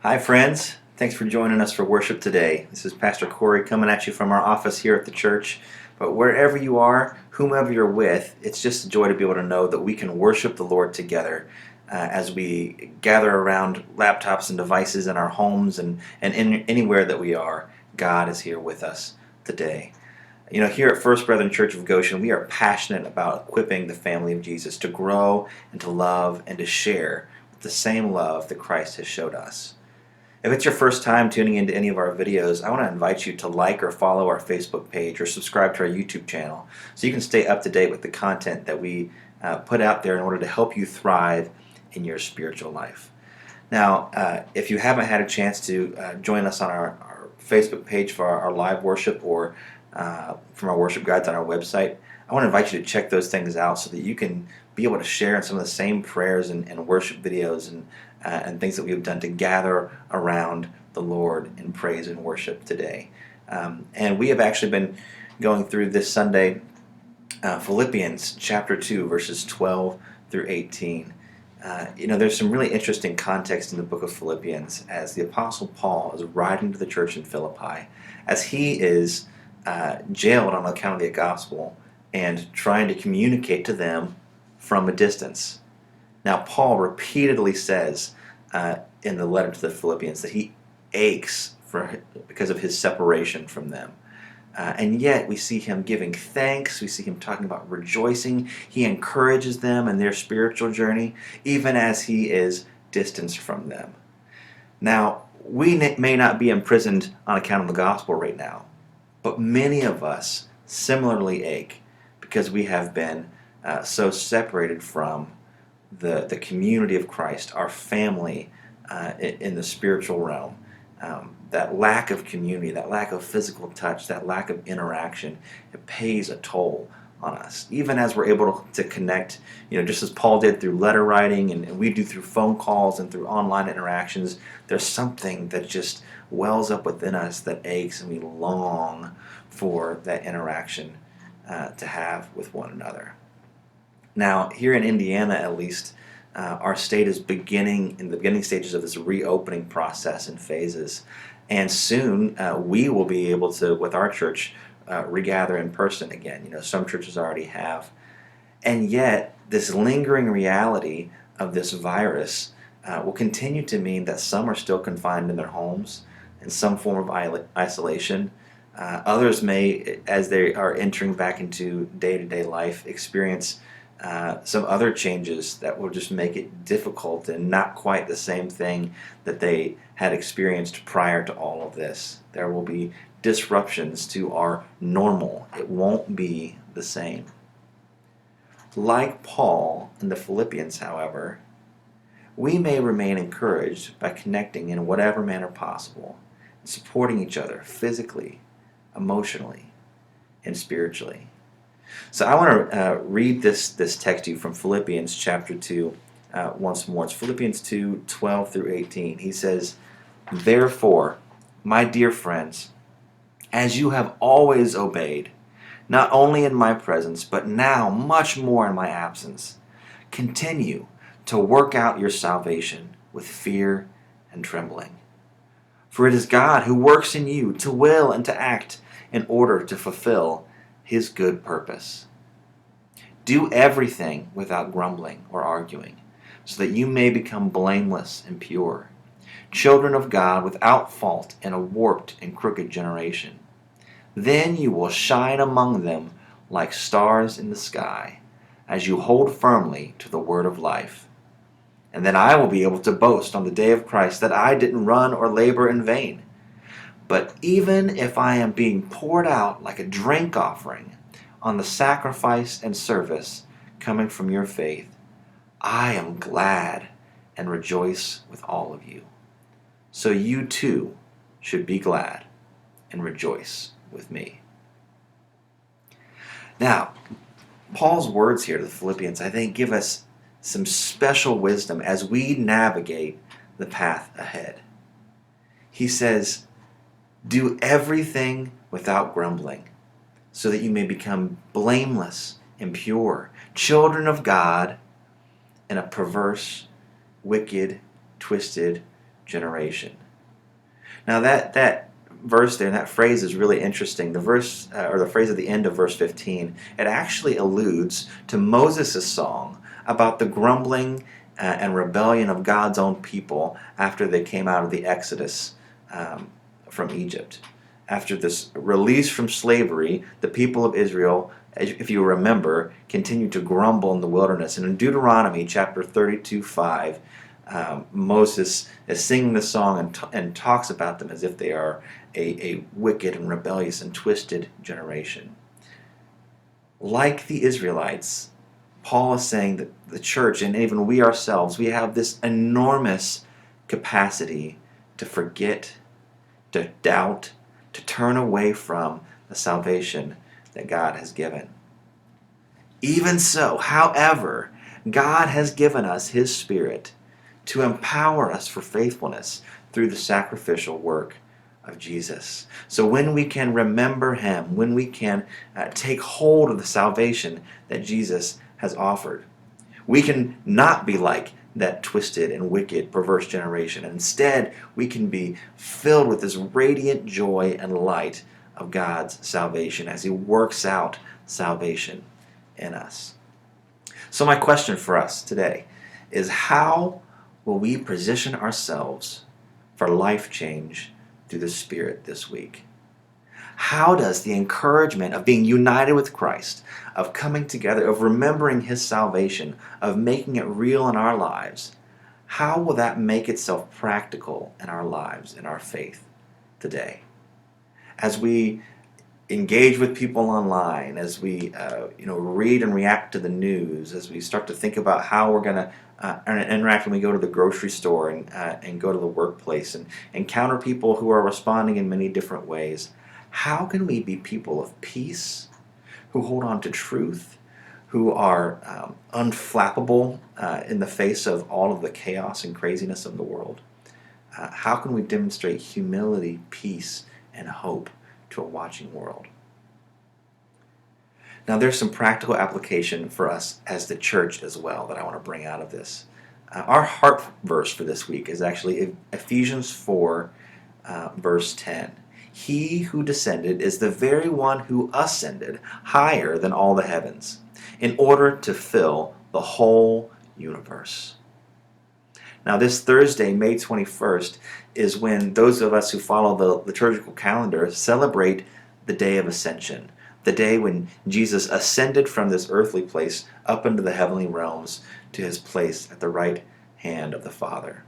Hi, friends. Thanks for joining us for worship today. This is Pastor Corey coming at you from our office here at the church. But wherever you are, whomever you're with, it's just a joy to be able to know that we can worship the Lord together as we gather around laptops and devices in our homes and anywhere that we are. God is here with us today. You know, here at First Brethren Church of Goshen, we are passionate about equipping the family of Jesus to grow and to love and to share the same love that Christ has showed us. If it's your first time tuning into any of our videos, I want to invite you to like or follow our Facebook page or subscribe to our YouTube channel so you can stay up to date with the content that we put out there in order to help you thrive in your spiritual life. Now, if you haven't had a chance to join us on our Facebook page for our live worship or from our worship guides on our website, I want to invite you to check those things out so that you can be able to share in some of the same prayers and worship videos and things that we have done to gather around the Lord in praise and worship today. And we have actually been going through this Sunday Philippians chapter 2, verses 12 through 18. There's some really interesting context in the book of Philippians as the Apostle Paul is writing to the church in Philippi, as he is jailed on account of the gospel and trying to communicate to them from a distance. Now, Paul repeatedly says in the letter to the Philippians that he aches because of his separation from them. And yet we see him giving thanks. We see him talking about rejoicing. He encourages them in their spiritual journey, even as he is distanced from them. Now, we may not be imprisoned on account of the gospel right now, but many of us similarly ache because we have been so separated from the community of Christ, our family in the spiritual realm. That lack of community, that lack of physical touch, that lack of interaction, it pays a toll on us. Even as we're able to connect, just as Paul did through letter writing and we do through phone calls and through online interactions, there's something that just wells up within us that aches, and we long for that interaction to have with one another. Now, here in Indiana, at least, our state is in the beginning stages of this reopening process in phases. And soon we will be able to, with our church, regather in person again. Some churches already have. And yet, this lingering reality of this virus will continue to mean that some are still confined in their homes in some form of isolation. Others may, as they are entering back into day-to-day life, experience some other changes that will just make it difficult and not quite the same thing that they had experienced prior to all of this. There will be disruptions to our normal. It won't be the same. Like Paul in the Philippians, however, we may remain encouraged by connecting in whatever manner possible, supporting each other physically, emotionally, and spiritually. So I want to read this text to you from Philippians chapter 2 once more. It's Philippians 2, 12 through 18. He says, "Therefore, my dear friends, as you have always obeyed, not only in my presence, but now much more in my absence, continue to work out your salvation with fear and trembling. For it is God who works in you to will and to act in order to fulfill His good purpose. Do everything without grumbling or arguing, so that you may become blameless and pure, children of God without fault in a warped and crooked generation. Then you will shine among them like stars in the sky, as you hold firmly to the word of life. And then I will be able to boast on the day of Christ that I didn't run or labor in vain. But even if I am being poured out like a drink offering on the sacrifice and service coming from your faith, I am glad and rejoice with all of you. So you too should be glad and rejoice with me." Now, Paul's words here to the Philippians, I think, give us some special wisdom as we navigate the path ahead. He says, "Do everything without grumbling, so that you may become blameless and pure, children of God in a perverse, wicked, twisted, generation. Now that verse there, and that phrase is really interesting. The verse, or the phrase at the end of verse 15, it actually alludes to Moses' song about the grumbling and rebellion of God's own people after they came out of the Exodus from Egypt. After this release from slavery, the people of Israel, if you remember, continued to grumble in the wilderness. And in Deuteronomy chapter 32:5, Moses is singing the song and talks about them as if they are a wicked and rebellious and twisted generation. Like the Israelites, Paul is saying that the church, and even we ourselves, we have this enormous capacity to forget, to doubt, to turn away from the salvation that God has given. Even so, however, God has given us His Spirit to empower us for faithfulness through the sacrificial work of Jesus. So when we can remember Him, when we can take hold of the salvation that Jesus has offered, we can not be like that twisted and wicked, perverse generation. Instead, we can be filled with this radiant joy and light of God's salvation as He works out salvation in us. So my question for us today is, how will we position ourselves for life change through the Spirit this week? How does the encouragement of being united with Christ, of coming together, of remembering His salvation, of making it real in our lives, how will that make itself practical in our lives, in our faith today? As we engage with people online, as we read and react to the news, as we start to think about how we're going to interact when we go to the grocery store and go to the workplace and encounter people who are responding in many different ways, how can we be people of peace, who hold on to truth, who are unflappable in the face of all of the chaos and craziness of the world? How can we demonstrate humility, peace, and hope to a watching world? Now, there's some practical application for us as the church as well that I want to bring out of this. Our heart verse for this week is actually Ephesians 4, verse 10. He who descended is the very one who ascended higher than all the heavens, in order to fill the whole universe. Now, this Thursday, May 21st, is when those of us who follow the liturgical calendar celebrate the day of Ascension, the day when Jesus ascended from this earthly place up into the heavenly realms to His place at the right hand of the Father.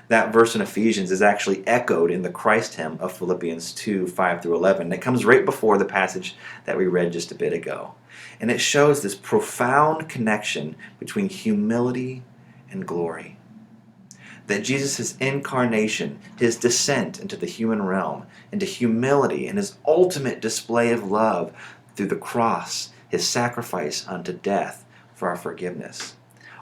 That verse in Ephesians is actually echoed in the Christ hymn of Philippians 2, 5 through 11. It comes right before the passage that we read just a bit ago. And it shows this profound connection between humility and glory. That Jesus' incarnation, His descent into the human realm, into humility, and His ultimate display of love through the cross, His sacrifice unto death for our forgiveness,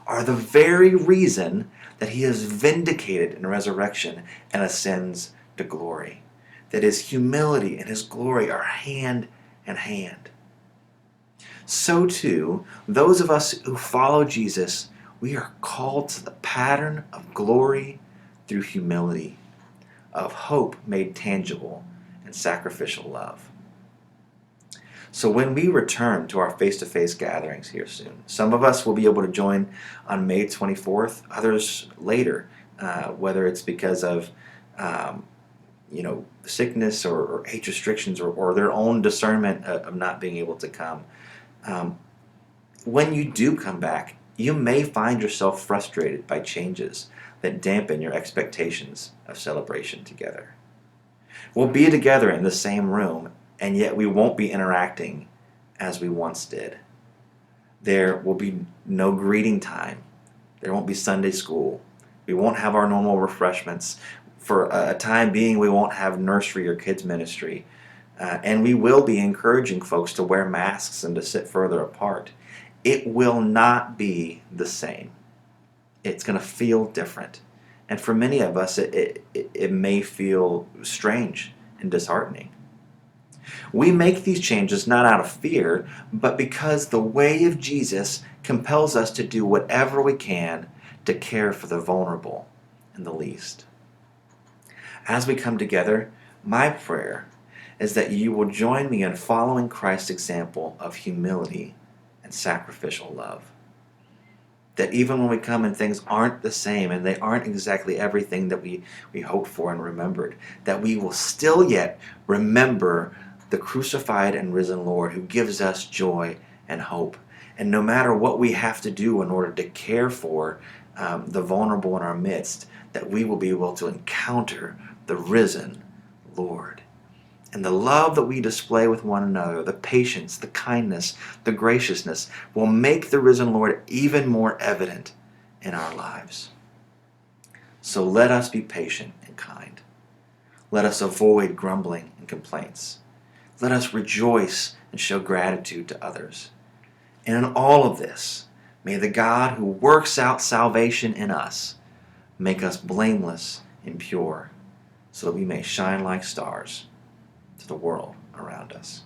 are the very reason that He is vindicated in resurrection and ascends to glory. That His humility and His glory are hand in hand. So too, those of us who follow Jesus, we are called to the pattern of glory through humility, of hope made tangible, and sacrificial love. So when we return to our face-to-face gatherings here soon, some of us will be able to join on May 24th, others later, whether it's because of sickness or age restrictions or their own discernment of not being able to come. When you do come back, you may find yourself frustrated by changes that dampen your expectations of celebration together. We'll be together in the same room, and yet we won't be interacting as we once did. There will be no greeting time. There won't be Sunday school. We won't have our normal refreshments. For a time being, we won't have nursery or kids ministry. And we will be encouraging folks to wear masks and to sit further apart. It will not be the same. It's going to feel different. And for many of us, it may feel strange and disheartening. We make these changes not out of fear, but because the way of Jesus compels us to do whatever we can to care for the vulnerable and the least. As we come together, my prayer is that you will join me in following Christ's example of humility and sacrificial love. That even when we come and things aren't the same and they aren't exactly everything that we hoped for and remembered, that we will still yet remember the crucified and risen Lord who gives us joy and hope. And no matter what we have to do in order to care for the vulnerable in our midst, that we will be able to encounter the risen Lord. And the love that we display with one another, the patience, the kindness, the graciousness, will make the risen Lord even more evident in our lives. So let us be patient and kind. Let us avoid grumbling and complaints. Let us rejoice and show gratitude to others. And in all of this, may the God who works out salvation in us make us blameless and pure, so that we may shine like stars to the world around us.